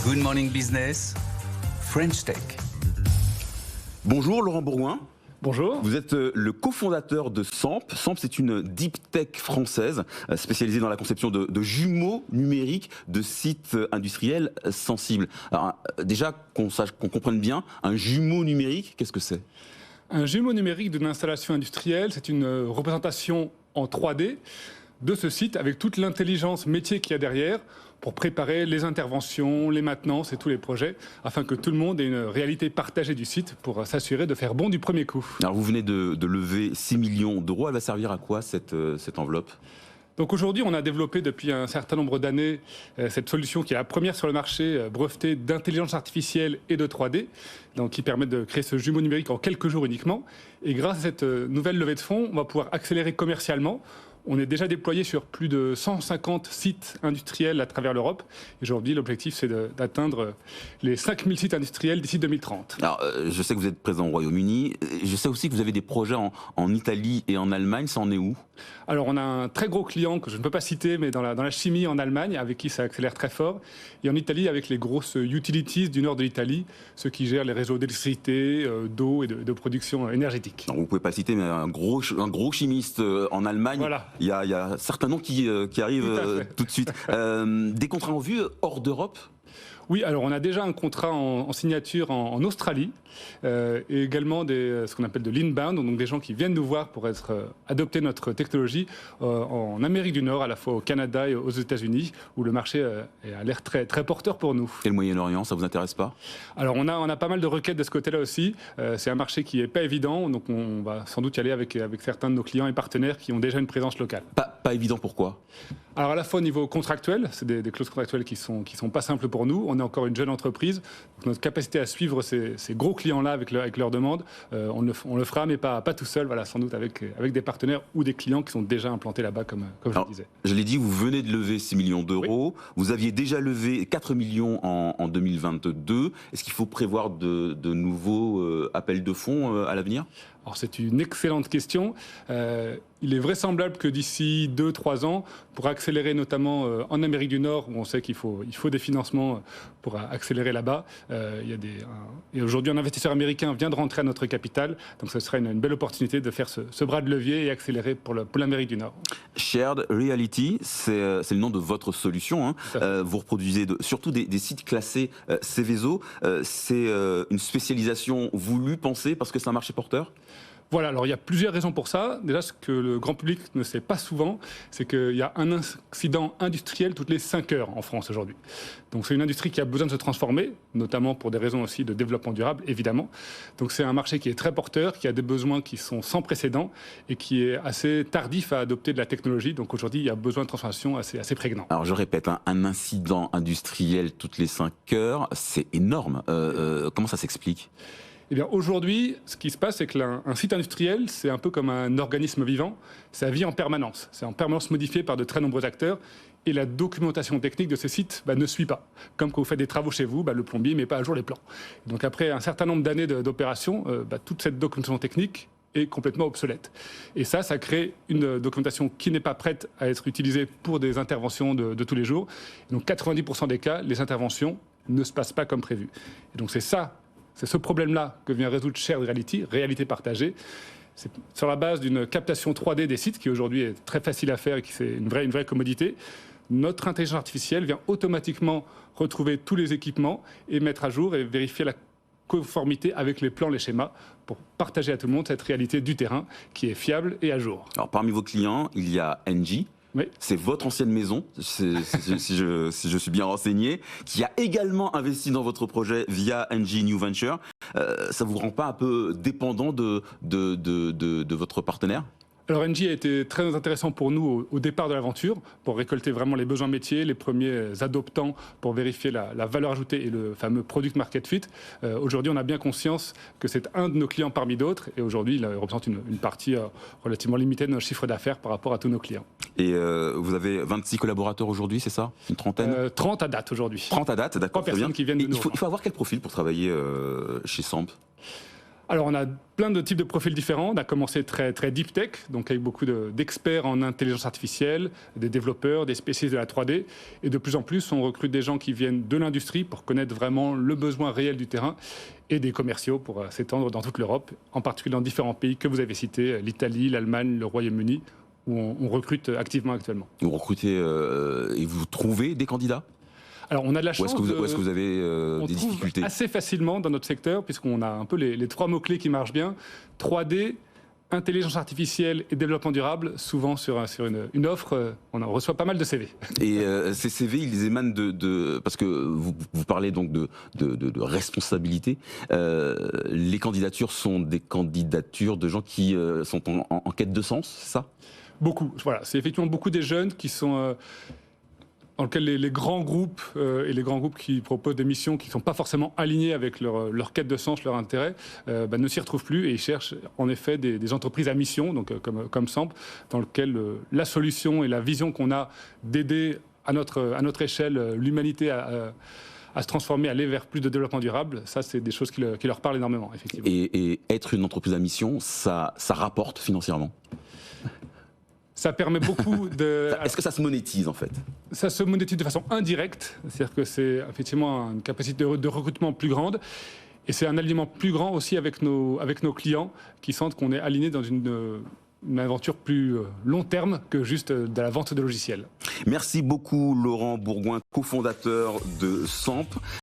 Good Morning Business, French Tech. Bonjour Laurent Bourgoin. Bonjour. Vous êtes le cofondateur de SAMP. SAMP, c'est une deep tech française spécialisée dans la conception de jumeaux numériques de sites industriels sensibles. Alors, déjà, qu'on comprenne bien, un jumeau numérique, qu'est-ce que c'est ? Un jumeau numérique d'une installation industrielle, c'est une représentation en 3D de ce site avec toute l'intelligence métier qu'il y a derrière pour préparer les interventions, les maintenances et tous les projets afin que tout le monde ait une réalité partagée du site pour s'assurer de faire bon du premier coup. Alors vous venez de lever 6 millions d'euros. Elle va servir à quoi cette enveloppe ? Donc aujourd'hui, on a développé depuis un certain nombre d'années cette solution qui est la première sur le marché brevetée d'intelligence artificielle et de 3D, donc qui permet de créer ce jumeau numérique en quelques jours uniquement. Et grâce à cette nouvelle levée de fonds, on va pouvoir accélérer commercialement. On est déjà déployé sur plus de 150 sites industriels à travers l'Europe. Aujourd'hui, l'objectif, c'est d'atteindre les 5000 sites industriels d'ici 2030. Alors, je sais que vous êtes présent au Royaume-Uni. Je sais aussi que vous avez des projets en Italie et en Allemagne. Ça en est où ? Alors, on a un très gros client que je ne peux pas citer, mais dans la chimie en Allemagne, avec qui ça accélère très fort. Et en Italie, avec les grosses utilities du nord de l'Italie, ceux qui gèrent les réseaux d'électricité, d'eau et de production énergétique. Alors, vous ne pouvez pas citer, mais un gros chimiste en Allemagne. Voilà. Il y a certains noms qui arrivent tout de suite. Des contrats en vue hors d'Europe ? Oui, alors on a déjà un contrat en signature en Australie et également ce qu'on appelle de l'inbound, donc des gens qui viennent nous voir pour adopter notre technologie en Amérique du Nord, à la fois au Canada et aux États-Unis, où le marché a l'air très, très porteur pour nous. Et le Moyen-Orient, ça vous intéresse pas ? Alors on a pas mal de requêtes de ce côté-là aussi. C'est un marché qui est pas évident, donc on va sans doute y aller avec certains de nos clients et partenaires qui ont déjà une présence locale. Pas évident, pourquoi ? Alors à la fois au niveau contractuel, c'est des clauses contractuelles qui sont pas simples pour nous. On est encore une jeune entreprise. Donc notre capacité à suivre ces gros clients-là avec leurs demandes, on le fera, mais pas tout seul. Voilà, sans doute avec des partenaires ou des clients qui sont déjà implantés là-bas, comme je le disais. Je l'ai dit, vous venez de lever 6 millions d'euros. Oui. Vous aviez déjà levé 4 millions en 2022. Est-ce qu'il faut prévoir de nouveaux appels de fonds à l'avenir ? Alors c'est une excellente question. Il est vraisemblable que d'ici 2-3 ans, pour accélérer notamment en Amérique du Nord, où on sait qu'il faut des financements pour accélérer là-bas, et aujourd'hui un investisseur américain vient de rentrer à notre capital, donc ce serait une belle opportunité de faire ce bras de levier et accélérer pour l'Amérique du Nord. Shared Reality, c'est le nom de votre solution. Vous reproduisez surtout des sites classés Céveso. C'est une spécialisation voulue, pensée, parce que c'est un marché porteur ? Voilà, alors il y a plusieurs raisons pour ça. Déjà, ce que le grand public ne sait pas souvent, c'est qu'il y a un accident industriel toutes les 5 heures en France aujourd'hui. Donc c'est une industrie qui a besoin de se transformer, notamment pour des raisons aussi de développement durable, évidemment. Donc c'est un marché qui est très porteur, qui a des besoins qui sont sans précédent et qui est assez tardif à adopter de la technologie. Donc aujourd'hui, il y a besoin de transformation assez prégnant. Alors je répète, un incident industriel toutes les 5 heures, c'est énorme. Comment ça s'explique ? Eh bien, aujourd'hui, ce qui se passe, c'est qu'un site industriel, c'est un peu comme un organisme vivant. Ça vit en permanence. C'est en permanence modifié par de très nombreux acteurs. Et la documentation technique de ces sites ne suit pas. Comme quand vous faites des travaux chez vous, le plombier ne met pas à jour les plans. Donc après un certain nombre d'années d'opération, toute cette documentation technique est complètement obsolète. Et ça crée une documentation qui n'est pas prête à être utilisée pour des interventions de tous les jours. Et donc 90% des cas, les interventions ne se passent pas comme prévu. Et donc c'est ce problème-là que vient résoudre Shared Reality, réalité partagée. C'est sur la base d'une captation 3D des sites qui aujourd'hui est très facile à faire et qui c'est une vraie commodité. Notre intelligence artificielle vient automatiquement retrouver tous les équipements et mettre à jour et vérifier la conformité avec les plans, les schémas, pour partager à tout le monde cette réalité du terrain qui est fiable et à jour. Alors parmi vos clients, il y a Engie. Oui. C'est votre ancienne maison, si je suis bien renseigné, qui a également investi dans votre projet via Engie New Venture. Ça vous rend pas un peu dépendant de votre partenaire ? Alors Engie a été très intéressant pour nous au départ de l'aventure, pour récolter vraiment les besoins métiers, les premiers adoptants, pour vérifier la valeur ajoutée et le fameux product market fit. Aujourd'hui, on a bien conscience que c'est un de nos clients parmi d'autres, et aujourd'hui, il représente une partie relativement limitée de notre chiffre d'affaires par rapport à tous nos clients. Et vous avez 26 collaborateurs aujourd'hui, c'est ça ? Une trentaine ? 30 à date aujourd'hui. 30 à date, d'accord, 3 personnes qui viennent de nous. Il faut avoir quel profil pour travailler chez SAMP ? Alors, on a plein de types de profils différents. On a commencé très, très deep tech, donc avec beaucoup d'experts en intelligence artificielle, des développeurs, des spécialistes de la 3D. Et de plus en plus, on recrute des gens qui viennent de l'industrie pour connaître vraiment le besoin réel du terrain et des commerciaux pour s'étendre dans toute l'Europe, en particulier dans différents pays que vous avez cités, l'Italie, l'Allemagne, le Royaume-Uni, où on recrute activement actuellement. Vous recrutez et vous trouvez des candidats? Alors, on a de la chance. Où est-ce que vous avez on des trouve difficultés? assez facilement dans notre secteur, puisqu'on a un peu les 3 mots-clés qui marchent bien. 3D, intelligence artificielle et développement durable. Souvent, sur une offre, on en reçoit pas mal de CV. Et ces CV, ils émanent parce que vous parlez donc de responsabilité. Les candidatures sont des candidatures de gens qui sont en quête de sens, c'est ça? Beaucoup. Voilà, c'est effectivement beaucoup des jeunes qui sont... dans lequel les grands groupes et les grands groupes qui proposent des missions qui ne sont pas forcément alignées avec leur quête de sens, leur intérêt, ne s'y retrouvent plus et ils cherchent en effet des entreprises à mission, donc comme Samp, dans lequel la solution et la vision qu'on a d'aider à notre échelle l'humanité à se transformer, à aller vers plus de développement durable, ça c'est des choses qui leur parlent énormément, effectivement. Et être une entreprise à mission, ça rapporte financièrement? Ça permet beaucoup de... Est-ce que ça se monétise en fait? Ça se monétise de façon indirecte, c'est-à-dire que c'est effectivement une capacité de recrutement plus grande et c'est un alignement plus grand aussi avec nos clients qui sentent qu'on est aligné dans une aventure plus long terme que juste de la vente de logiciels. Merci beaucoup Laurent Bourgoin, cofondateur de Samp.